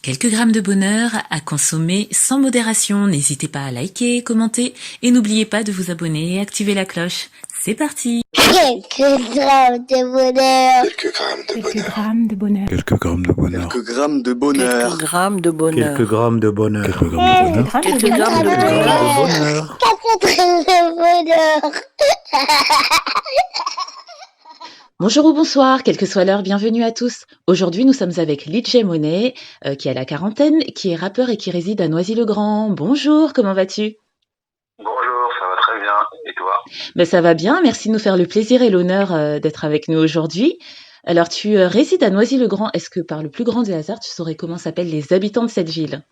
Quelques grammes de bonheur à consommer sans modération. N'hésitez pas à liker, commenter et n'oubliez pas de vous abonner et activer la cloche. C'est parti. Quelques grammes de bonheur. Quelques grammes de bonheur. Quelques grammes de bonheur. Quelques grammes de bonheur. Quelques grammes de bonheur. Quelques grammes de bonheur. Quelques grammes de bonheur. Quelques grammes de bonheur. Quelques grammes de bonheur. Bonjour ou bonsoir, quelle que soit l'heure, bienvenue à tous. Aujourd'hui, nous sommes avec Lidje Monet, qui a la quarantaine, qui est rappeur et qui réside à Noisy-le-Grand. Bonjour, comment vas-tu ? Bonjour, ça va très bien. Et toi ? Ça va bien, merci de nous faire le plaisir et l'honneur d'être avec nous aujourd'hui. Alors, tu résides à Noisy-le-Grand. Est-ce que par le plus grand des hasards, tu saurais comment s'appellent les habitants de cette ville ?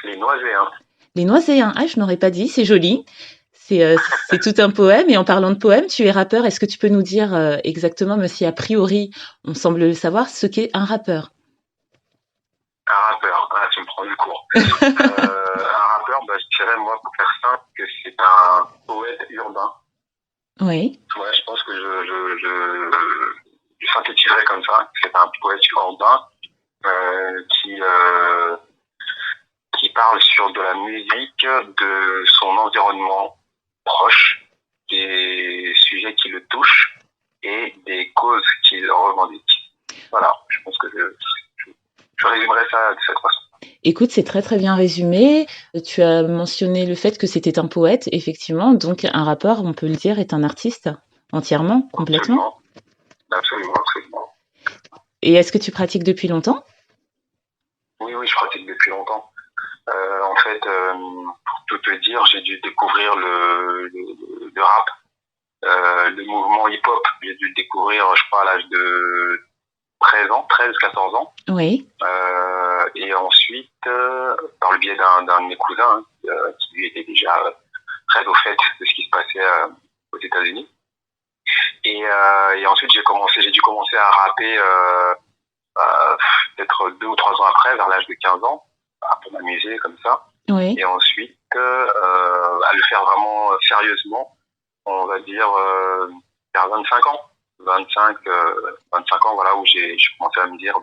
Les Noiséens. Les Noiséens, je n'aurais pas dit, c'est joli. C'est tout un poème. Et en parlant de poème, tu es rappeur. Est-ce que tu peux nous dire exactement, même si a priori, on semble savoir, ce qu'est un rappeur ? Un rappeur, tu me prends du cours. Un rappeur, je dirais, moi, pour faire simple, que c'est un poète urbain. Oui. Ouais, je pense que je synthétiserais comme ça. C'est un poète urbain qui parle sur de la musique, de son environnement proche, des sujets qui le touchent et des causes qu'il revendique. Voilà, je pense que je résumerai ça de cette façon. Écoute, c'est très très bien résumé. Tu as mentionné le fait que c'était un poète, effectivement. Donc un rappeur, on peut le dire, est un artiste entièrement, complètement. Absolument. Et est-ce que tu pratiques depuis longtemps ? Oui, je pratique depuis longtemps. En fait, pour tout te dire, j'ai dû découvrir le rap, le mouvement hip-hop. J'ai dû le découvrir, je crois, à l'âge de 13-14 ans. Oui. Et ensuite, par le biais d'un de mes cousins, qui lui était déjà très au fait de ce qui se passait aux États-Unis. Et ensuite, j'ai dû commencer à rapper peut-être 2 ou 3 ans après, vers l'âge de 15 ans, pour m'amuser comme ça. Oui. Et ensuite, à le faire vraiment sérieusement, on va dire vers 25 ans. 25 ans, voilà, où j'ai commencé à me dire,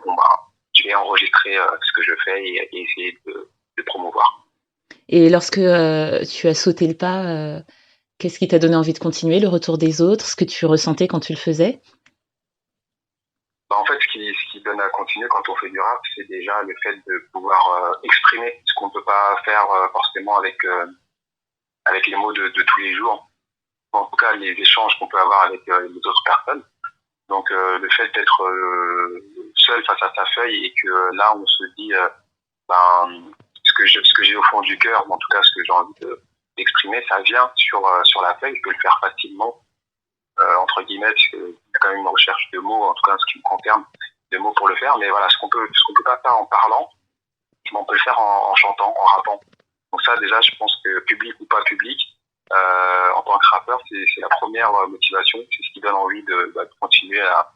je vais enregistrer ce que je fais et essayer de promouvoir. Et lorsque tu as sauté le pas, qu'est-ce qui t'a donné envie de continuer ? Le retour des autres, ce que tu ressentais quand tu le faisais ? En fait, ce qui donne à continuer quand on fait du rap, c'est déjà le fait de pouvoir exprimer ce qu'on ne peut pas faire forcément avec les mots de tous les jours. En tout cas, les échanges qu'on peut avoir avec les autres personnes. Donc, le fait d'être seul face à sa feuille et que là, on se dit ce que j'ai au fond du cœur, en tout cas, ce que j'ai envie d'exprimer, ça vient sur la feuille. Je peux le faire facilement, entre guillemets, parce qu'il y a quand même une recherche de mots, en tout cas, en ce qui me concerne, de mots pour le faire. Mais voilà, ce qu'on peut pas faire en parlant, on peut le faire en chantant, en rappant. Donc ça, déjà, je pense que public ou pas public, en tant que rappeur, c'est la première motivation, c'est ce qui donne envie de continuer à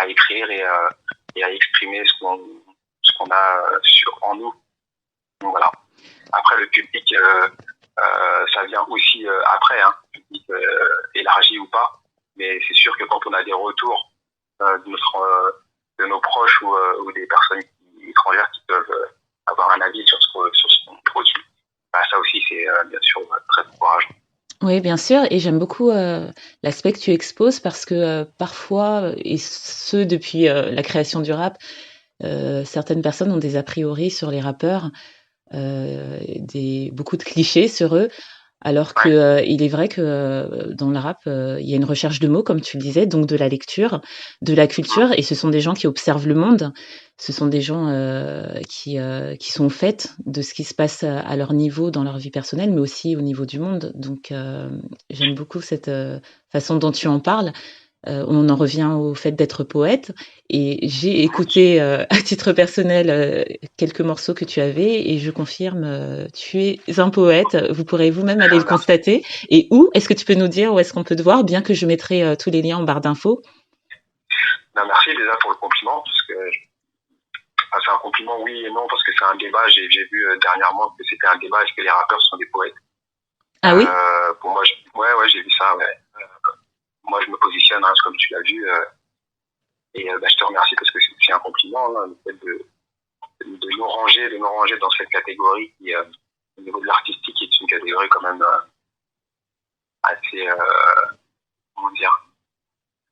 écrire et à exprimer ce qu'on a en nous. Donc voilà. Après, le public, ça vient aussi après, public élargi ou pas, mais c'est sûr que quand on a des retours de nos proches ou des personnes étrangères qui peuvent avoir un avis sur ce qu'on produit, ça aussi c'est bien sûr très encourageant. Oui, bien sûr, et j'aime beaucoup l'aspect que tu exposes parce que parfois, et ce depuis la création du rap, certaines personnes ont des a priori sur les rappeurs, beaucoup de clichés sur eux, alors que il est vrai que dans le rap, il y a une recherche de mots, comme tu le disais, donc de la lecture, de la culture, et ce sont des gens qui observent le monde, ce sont des gens qui sont au fait de ce qui se passe à leur niveau dans leur vie personnelle, mais aussi au niveau du monde. Donc j'aime beaucoup cette façon dont tu en parles. On en revient au fait d'être poète, et j'ai écouté à titre personnel quelques morceaux que tu avais, et je confirme, tu es un poète, vous pourrez vous-même aller le constater. Et où est-ce que tu peux nous dire où est-ce qu'on peut te voir, bien que je mettrai tous les liens en barre d'infos. Merci déjà pour le compliment, parce que c'est un compliment oui et non, parce que c'est un débat. J'ai vu dernièrement que c'était un débat, est-ce que les rappeurs sont des poètes? Ah oui? Pour moi, j'ai vu ça, ouais. Moi, je me positionne, comme tu l'as vu, et je te remercie parce que c'est un compliment, le fait de me ranger dans cette catégorie qui, au niveau de l'artistique, est une catégorie quand même assez, comment dire,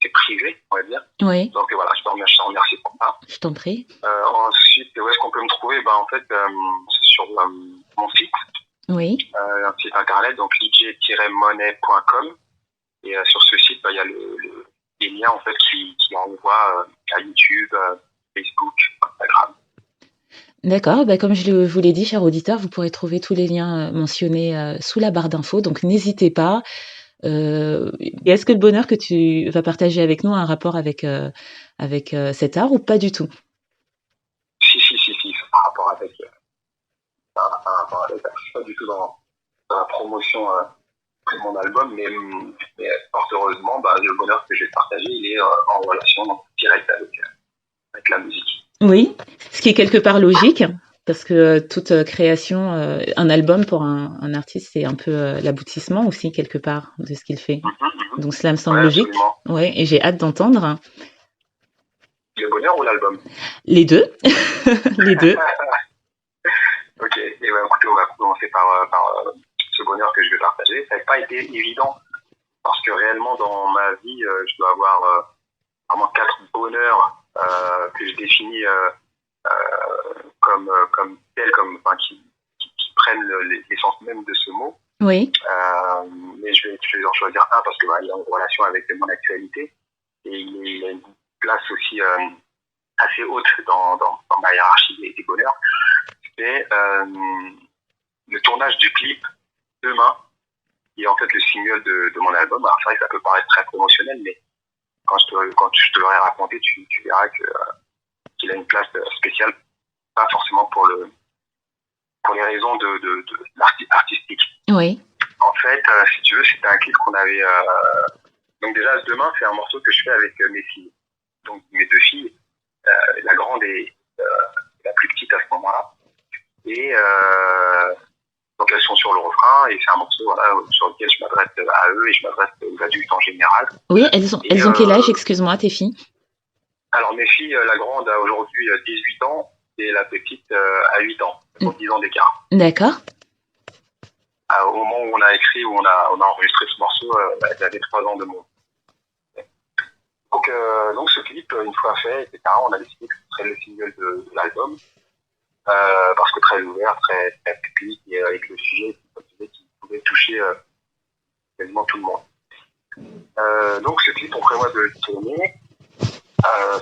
c'est privée, on va dire. Oui, Donc voilà, je te remercie pour ça. je t'en prie. Ensuite, où est-ce qu'on peut me trouver? En fait, c'est sur mon site, Oui, un site internet, donc lij-monnaie.com. Et sur ce site, il y a les liens en fait qui renvoient à YouTube, Facebook, Instagram. d'accord. Comme je vous l'ai dit, cher auditeur, vous pourrez trouver tous les liens mentionnés sous la barre d'infos, donc n'hésitez pas. Et est-ce que le bonheur que tu vas partager avec nous a un rapport avec cet art ou pas du tout? Si, par rapport avec, je suis pas du tout dans la promotion de mon album, mais fort heureusement, le bonheur que je vais partager, il est en relation directe avec la musique. Oui, ce qui est quelque part logique, parce que toute création, un album pour un artiste, c'est un peu l'aboutissement aussi quelque part de ce qu'il fait. Donc cela me semble logique. Absolument. Ouais, et j'ai hâte d'entendre. Le bonheur ou l'album? Les deux. Les deux. Ok, et écoutez, on va commencer par ce bonheur que je vais partager. Ça n'a pas été évident, parce que réellement dans ma vie, je dois avoir vraiment 4 bonheurs que je définis comme tels, qui prennent l'essence même de ce mot. Oui. Mais je vais en choisir un parce que il est en relation avec mon actualité et il a une place aussi assez haute dans ma hiérarchie des bonheurs. C'est le tournage du clip Demain, qui est en fait le single de mon album. Alors c'est vrai que ça peut paraître très promotionnel, mais quand je te l'aurai raconté, tu verras qu'il a une place spéciale, pas forcément pour les raisons de artistiques. Oui. En fait, si tu veux, c'était un clip qu'on avait. Donc déjà, Demain, c'est un morceau que je fais avec mes filles. Donc mes 2 filles, la grande et la plus petite à ce moment-là. Et donc elles sont sur le refrain et c'est un morceau sur lequel je m'adresse à eux et je m'adresse aux adultes en général. Oui, elles ont quel âge, excuse-moi, tes filles? Alors mes filles, la grande a aujourd'hui 18 ans et la petite a 8 ans, donc 10 ans d'écart. D'accord. Au moment où on a écrit, où on a enregistré ce morceau, elles avaient 3 ans de moins. Donc ce clip, une fois fait, etc., on a décidé que ce serait le single de l'album. Parce que très ouvert, très public, et avec le sujet qui pouvait toucher quasiment tout le monde. Donc ce clip, on prévoit de le tourner.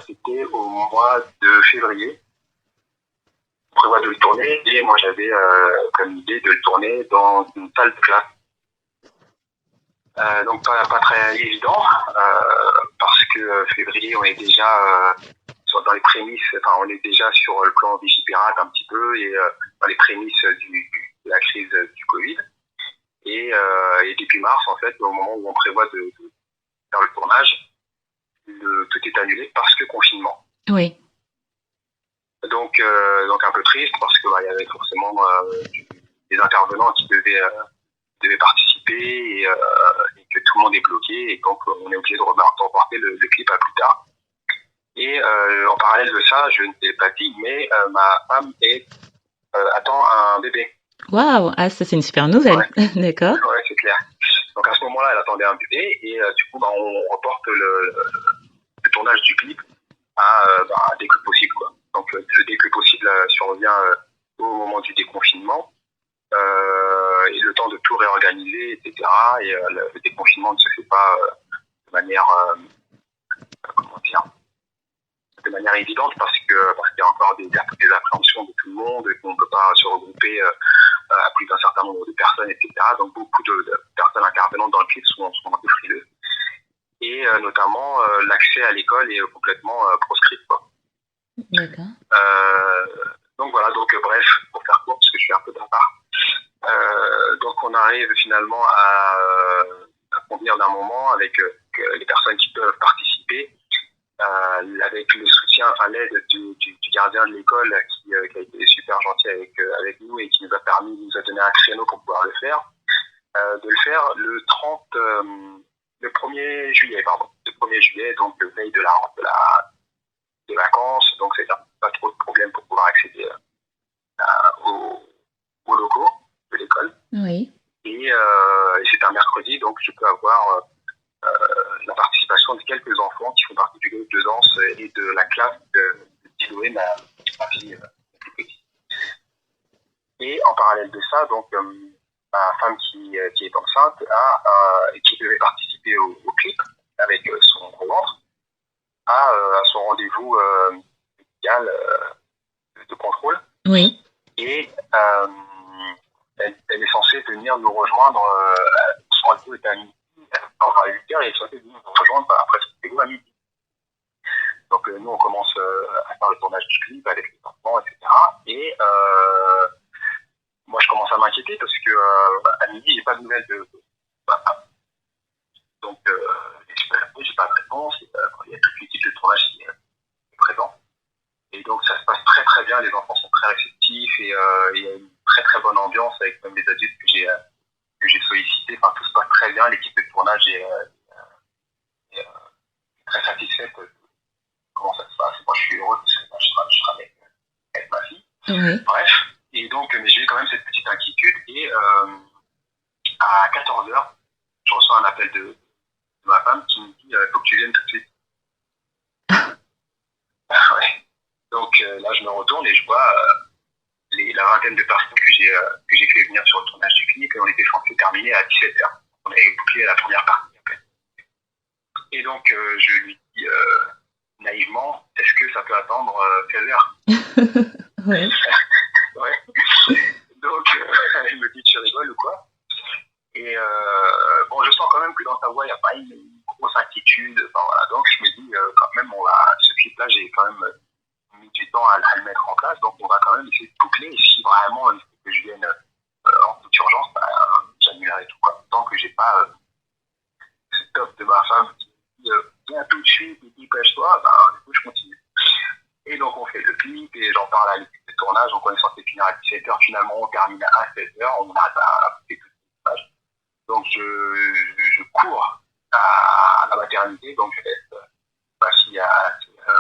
C'était au mois de février. On prévoit de le tourner et moi j'avais comme idée de le tourner dans une salle de classe. Donc pas très évident parce que février, on est déjà dans les prémices, on est déjà sur le plan Vigipirate un petit peu et dans les prémices de la crise du Covid. Et début mars, en fait, au moment où on prévoit de faire le tournage, tout est annulé parce que confinement. Oui. Donc un peu triste parce que il y avait forcément des intervenants qui devaient participer et que tout le monde est bloqué et donc on est obligé de reporter le clip à plus tard. Et en parallèle de ça, je ne t'ai pas dit, mais ma femme attend un bébé. Waouh, ça c'est une super nouvelle. Ouais. D'accord. Ouais, c'est clair. Donc à ce moment-là, elle attendait un bébé et du coup, on reporte le tournage du clip à dès que possible, quoi. Donc dès que possible survient au moment du déconfinement et le temps de tout réorganiser, etc. Et le déconfinement ne se fait pas de manière de manière évidente parce qu'il y a encore des appréhensions de tout le monde, qu'on ne peut pas se regrouper à plus d'un certain nombre de personnes, etc. Donc beaucoup de personnes intervenantes dans le clip sont un peu frileux. Et notamment, l'accès à l'école est complètement proscrit, quoi. D'accord. Donc voilà, bref, pour faire court, parce que je suis un peu bavard. Donc on arrive finalement à convenir d'un moment avec les personnes qui peuvent participer, avec le soutien, l'aide du gardien de l'école qui a été super gentil avec nous et qui nous a donné un créneau pour pouvoir le faire. De le faire le 1er juillet, le 1er juillet, donc le veille des vacances, donc c'est pas trop de problème pour pouvoir accéder Oui. Et c'est un mercredi, donc je peux avoir la participation de quelques enfants qui font partie du groupe de danse et de la classe de Siloé, ma fille plus petite. Et en parallèle de ça, donc ma femme qui est enceinte et qui devait participer au clip avec son gros ventre, à son rendez-vous médical de contrôle. Oui. Et elle est censée venir nous rejoindre. Son rendez-vous est à midi, à 8h, et elle est censée venir nous rejoindre après son rendez-vous à midi. Donc nous, on commence à faire le tournage du clip avec les enfants, etc. Et moi, je commence à m'inquiéter parce que à midi, j'ai pas de nouvelles de ma femme. Donc, j'ai pas de réponse. Il y a toute l'équipe de tournage qui est présente. Et donc, ça se passe très très bien. Les enfants sont très réceptifs et il y a une très très bonne ambiance avec même les adultes que j'ai sollicités. Enfin, tout se passe très bien. L'équipe de tournage est très satisfaite de comment ça se passe. Moi, je suis heureux parce que je travaille avec ma fille. Oui. Bref. Et donc, mais j'ai eu quand même cette petite inquiétude. Et à 14h, je reçois un appel de ma femme qui me dit faut que tu viennes tout de suite. Ouais. Donc là, je me retourne et je vois la vingtaine de personnes que j'ai fait venir sur le tournage du clip, et on était censé terminer à 17h. On avait bouclé la première partie. Et donc, je lui dis naïvement, est-ce que ça peut attendre 16h? Oui. Ouais. Donc, elle me dit, tu rigoles ou quoi? Et bon, je sens quand même que dans sa voix, il n'y a pas une grosse inquiétude. Enfin, voilà. Donc, je me dis, quand même, ce clip-là, j'ai quand même mis du temps à le mettre en place. Donc, on va quand même essayer de boucler. Et si vraiment il faut que je vienne en toute urgence, j'annulerai tout, quoi. Tant que j'ai pas ce top de ma femme qui dit, viens tout de suite, et dépêche-toi, du coup, je continue. Et donc, on fait le clip et j'en parle à l'équipe de tournage. Donc, on est censé finir à 17h. Finalement, on termine à 16h. On a fait tout le tournage. Donc, je cours à la maternité. Donc, je laisse ma fille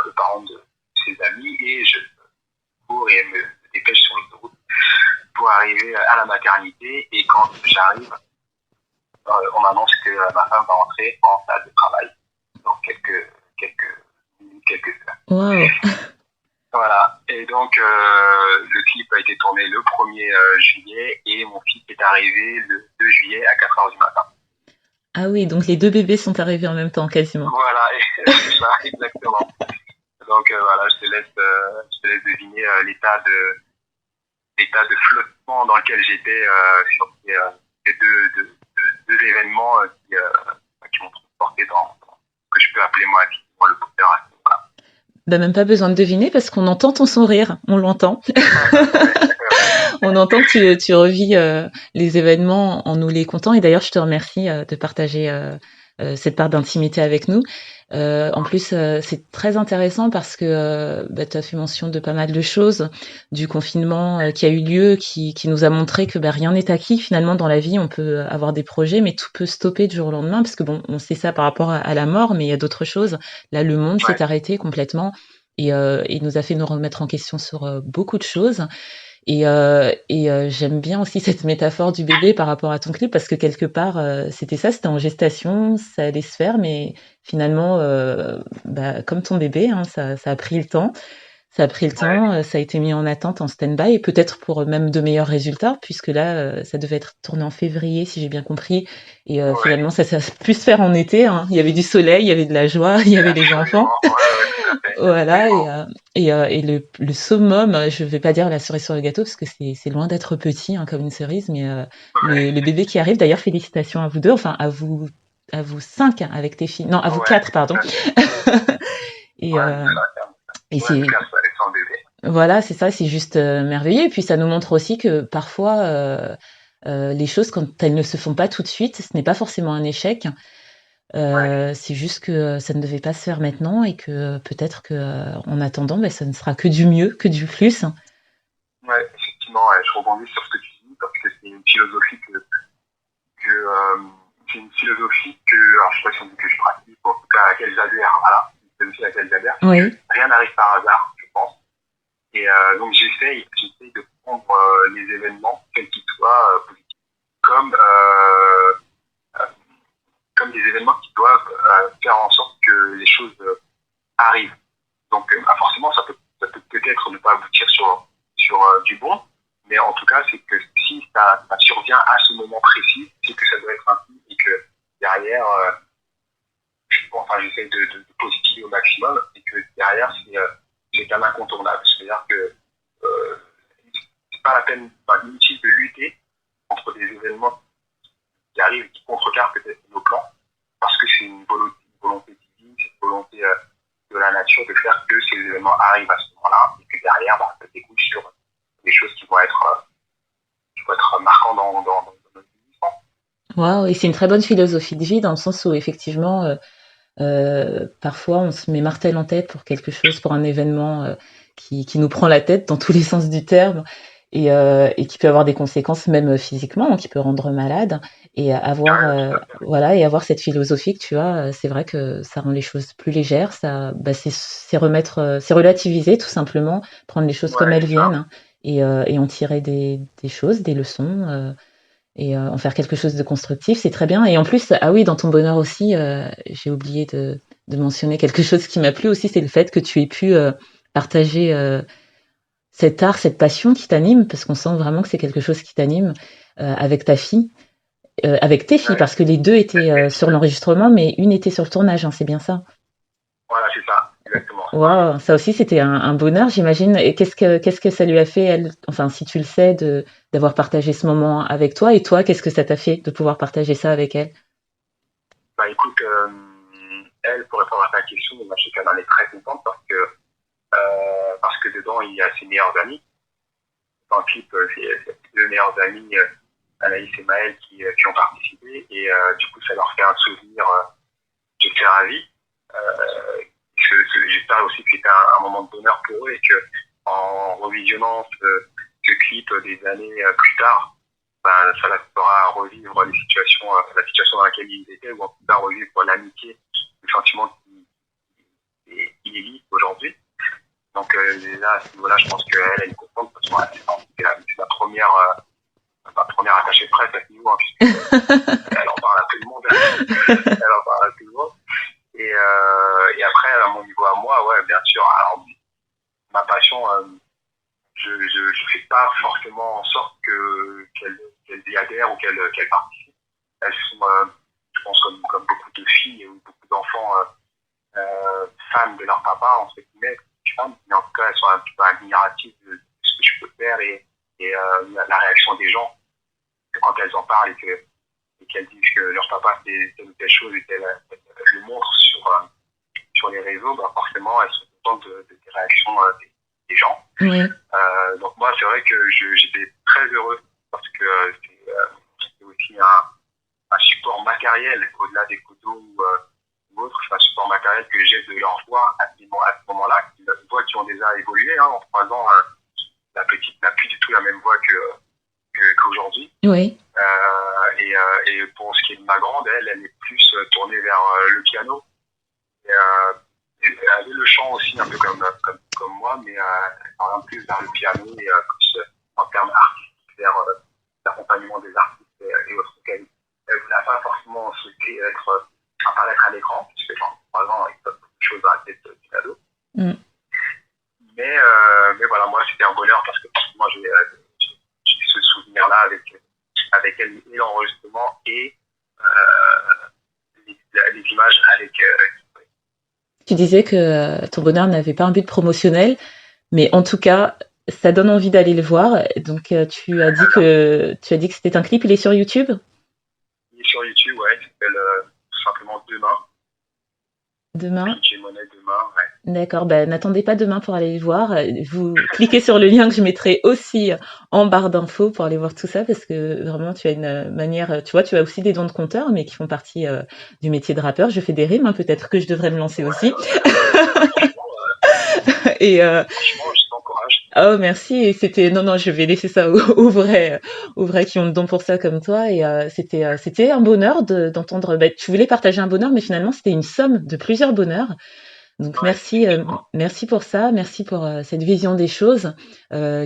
aux parents de ses amis et je cours et me dépêche sur l'autoroute pour arriver à la maternité. Et quand j'arrive, on m'annonce que ma femme va entrer en salle de travail dans quelques minutes, quelques heures. Wow. Voilà. Et donc, le clip a été tourné le 1er juillet et mon fils est arrivé le 2 juillet à 4h du matin. Ah oui, donc les deux bébés sont arrivés en même temps, quasiment. Voilà, c'est ça, exactement. Donc, voilà, je te laisse deviner l'état de flottement dans lequel j'étais sur ces deux événements qui m'ont transporté dans ce que je peux appeler moi le bonheur. Voilà. Bah, même pas besoin de deviner parce qu'on entend ton sourire, on l'entend. On entend que tu revis les événements en nous les contant. Et d'ailleurs, je te remercie de partager cette part d'intimité avec nous. En plus, c'est très intéressant parce que tu as fait mention de pas mal de choses, du confinement qui a eu lieu, qui nous a montré que rien n'est acquis. Finalement, dans la vie, on peut avoir des projets, mais tout peut stopper du jour au lendemain, parce que bon, on sait ça par rapport à la mort, mais il y a d'autres choses. Là, le monde s'est arrêté complètement et nous a fait nous remettre en question sur beaucoup de choses. Et j'aime bien aussi cette métaphore du bébé par rapport à ton clip, parce que quelque part, c'était en gestation, ça allait se faire, mais finalement, comme ton bébé, hein, ça a pris le temps. Ça a pris le temps, ça a été mis en attente, en stand-by, et peut-être pour même de meilleurs résultats, puisque là, ça devait être tourné en février, si j'ai bien compris. Et finalement, ça a pu se faire en été. Hein. Il y avait du soleil, il y avait de la joie, il y avait les enfants. Voilà, et le summum, je vais pas dire la cerise sur le gâteau, parce que c'est loin d'être petit, hein, comme une cerise, mais le bébé qui arrive, d'ailleurs, félicitations à vous deux, enfin, à vous 5 avec tes filles. Non, à vous 4, pardon. Et c'est... Voilà, c'est ça, c'est juste merveilleux. Et puis ça nous montre aussi que parfois, les choses, quand elles ne se font pas tout de suite, ce n'est pas forcément un échec. C'est juste que ça ne devait pas se faire maintenant et que peut-être qu'en attendant, ça ne sera que du mieux, que du plus. Ouais, effectivement, je rebondis sur ce que tu dis parce que c'est une philosophie alors je sais pas si on dit que je pratique, ou en tout cas à laquelle j'adhère, voilà, c'est aussi à laquelle j'adhère. Oui. Rien n'arrive par hasard, je pense. Et donc j'essaye de prendre les événements, quels qu'ils soient, positifs comme comme des événements qui doivent faire en sorte que les choses arrivent. Donc forcément, ça peut peut-être ne pas aboutir sur du bon, mais en tout cas, c'est que si ça survient à ce moment précis, c'est que ça doit être ainsi et que derrière, j'essaie de positiver au maximum et que derrière, c'est un incontournable. C'est-à-dire que c'est pas la peine, inutile de lutter contre des événements qui arrivent, qui contrecarrent peut-être nos plans, parce que c'est une volonté divine, c'est une volonté de la nature de faire que ces événements arrivent à ce moment-là et que derrière, ça découle sur des choses qui vont être marquantes dans notre existence. Waouh, et c'est une très bonne philosophie de vie dans le sens où effectivement, parfois on se met martel en tête pour quelque chose, pour un événement qui nous prend la tête dans tous les sens du terme et qui peut avoir des conséquences même physiquement, qui peut rendre malade. Et avoir cette philosophie que tu as, c'est vrai que ça rend les choses plus légères. C'est relativiser tout simplement, prendre les choses comme elles viennent et en tirer des choses, des leçons. Et en faire quelque chose de constructif, c'est très bien. Et en plus, dans ton bonheur aussi, j'ai oublié de mentionner quelque chose qui m'a plu aussi, c'est le fait que tu aies pu partager cet art, cette passion qui t'anime, parce qu'on sent vraiment que c'est quelque chose qui t'anime avec ta fille, avec tes filles, parce que les deux étaient sur l'enregistrement, mais une était sur le tournage, c'est bien ça? Voilà, c'est ça, exactement. Wow, ça aussi c'était un bonheur, j'imagine. Et qu'est-ce que ça lui a fait, elle, enfin si tu le sais, d'avoir partagé ce moment avec toi, et toi, qu'est-ce que ça t'a fait de pouvoir partager ça avec elle? Écoute, elle, pour répondre à ta question, moi, je sais qu'elle en est très contente parce que dedans il y a ses meilleures amies. Dans le clip, c'est ses deux meilleures amies, Anaïs et Maëlle, qui ont participé, et du coup ça leur fait un souvenir de très ravi. J'espère aussi que c'était un moment de bonheur pour eux et que en revisionnant ce clip des années plus tard, ça leur fera revivre la situation dans laquelle ils étaient, ou en tout cas revivre l'amitié, le sentiment qui existe aujourd'hui. Donc là, à ce niveau-là, je pense qu'elle est contente parce que c'est ma première attachée de presse à ce niveau, puisque elle en parle à tout le monde. Et après, à mon niveau à moi, ouais, bien sûr. Alors, ma passion, je fais pas forcément en sorte qu'elle y adhère ou qu'elle participe. Elles sont, je pense, comme beaucoup de filles ou beaucoup d'enfants fans de leur papa, entre guillemets, mais en tout cas, elles sont un petit peu admiratives de ce que je peux faire et la réaction des gens quand elles en parlent et qu'elles disent que leur papa fait telle ou telle chose et qu'elles le montrent sur les réseaux, forcément elles sont contentes des réactions des gens. Oui. Donc moi c'est vrai que j'étais très heureux parce que c'est aussi un support matériel au-delà des photos ou autre, c'est un support matériel que j'ai de leur voix à ce moment-là, des voix qui ont déjà évolué. En 3 ans, la petite n'a plus du tout la même voix qu'aujourd'hui. Oui. Et pour ce qui est de ma grande, elle est plus tournée vers le piano. Elle avait le chant aussi, un peu comme moi, mais elle parle un peu plus vers le piano et plus en termes artistiques, vers l'accompagnement des artistes et autres. Elle n'a pas forcément souhaité apparaître à l'écran, puisque dans 3 ans, il y a beaucoup de choses à la tête du ado. Mais voilà, moi, c'était un bonheur parce que forcément, j'ai ce souvenir-là avec elle et l'enregistrement et les images avec. Tu disais que ton bonheur n'avait pas un but promotionnel, mais en tout cas, ça donne envie d'aller le voir. Donc, tu as dit que c'était un clip. Il est sur YouTube? Il est sur YouTube, ouais. Il s'appelle tout simplement Demain. Demain. J'ai Monet Demain, ouais. D'accord, n'attendez pas demain pour aller le voir. Vous cliquez sur le lien que je mettrai aussi en barre d'infos pour aller voir tout ça, parce que vraiment tu as une manière, tu vois, tu as aussi des dons de conteur, mais qui font partie du métier de rappeur. Je fais des rimes, peut-être que je devrais me lancer aussi. Et franchement, je t'encourage. Oh merci, et c'était non, je vais laisser ça aux vrais qui ont le don pour ça comme toi. Et c'était un bonheur d'entendre. Tu voulais partager un bonheur, mais finalement c'était une somme de plusieurs bonheurs. Donc Ouais, merci, effectivement. merci pour ça, merci pour cette vision des choses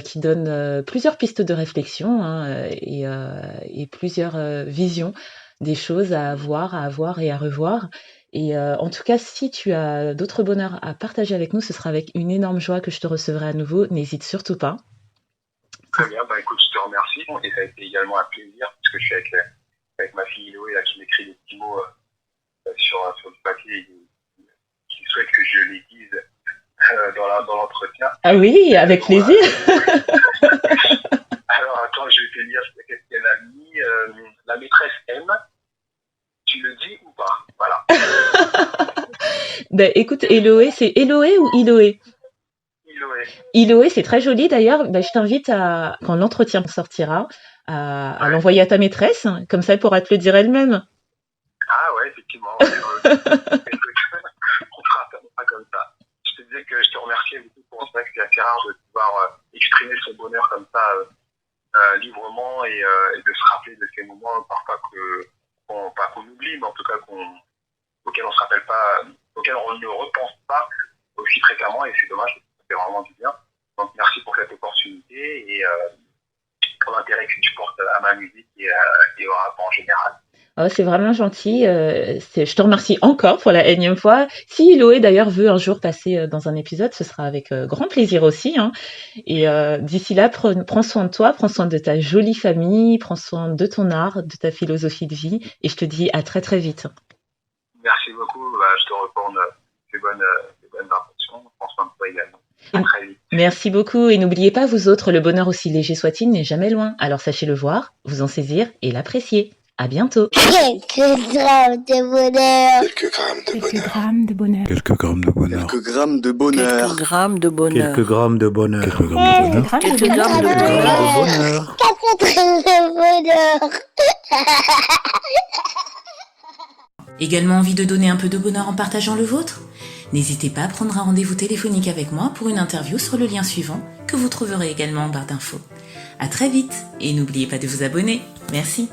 qui donne plusieurs pistes de réflexion hein, et plusieurs visions des choses à voir, à avoir et à revoir. Et en tout cas, si tu as d'autres bonheurs à partager avec nous, ce sera avec une énorme joie que je te recevrai à nouveau. N'hésite surtout pas. Très bien, bah écoute, je te remercie. Et ça a été également un plaisir, parce que je suis avec ma fille Eloé là, qui m'écrit des petits mots sur du papier et qui souhaite que je les dise dans l'entretien. Ah oui, avec Donc, plaisir. Alors attends, je vais te lire qu'est-ce qu'elle a mis. La maîtresse aime, tu le dis ou pas? Voilà. Ben écoute, Eloé, c'est Eloé ou Iloé? Eloé. Iloé, c'est très joli d'ailleurs. Ben, je t'invite à, quand l'entretien sortira, à Ouais. l'envoyer à ta maîtresse. Comme ça, elle pourra te le dire elle-même. Ah ouais, effectivement. Ouais, on fera comme ça. Je te disais que je te remerciais beaucoup pour ça, que c'est assez rare de pouvoir exprimer son bonheur comme ça librement et de se rappeler de ces moments parfois pas qu'on oublie, mais en tout cas auxquels on se rappelle pas, auxquels on ne repense pas aussi fréquemment et c'est dommage, ça fait vraiment du bien. Donc merci pour cette opportunité et pour l'intérêt que tu portes à ma musique et au rap en général. Oh, c'est vraiment gentil. Je te remercie encore pour la énième fois. Si Eloé d'ailleurs veut un jour passer dans un épisode, ce sera avec grand plaisir aussi. Hein. Et d'ici là, prends soin de toi, prends soin de ta jolie famille, prends soin de ton art, de ta philosophie de vie. Et je te dis à très très vite. Merci beaucoup. Je te retourne ces bonnes intentions. Prends soin de toi également. À très vite. Merci beaucoup. Et n'oubliez pas, vous autres, le bonheur aussi léger soit-il n'est jamais loin. Alors sachez le voir, vous en saisir et l'apprécier. À bientôt. Quelques grammes de bonheur. Quelques grammes de bonheur. Quelques grammes de bonheur. Quelques grammes de bonheur. Quelques grammes de bonheur. Quelques grammes de bonheur. Quelques grammes de bonheur. Quelques grammes de Quelques bonheur. grammes de bonheur. 4 grammes de bonheur. Également envie de donner un peu de bonheur en partageant le vôtre? N'hésitez pas à prendre un rendez-vous téléphonique avec moi pour une interview sur le lien suivant que vous trouverez également en barre d'infos. À très vite et n'oubliez pas de vous abonner. Merci.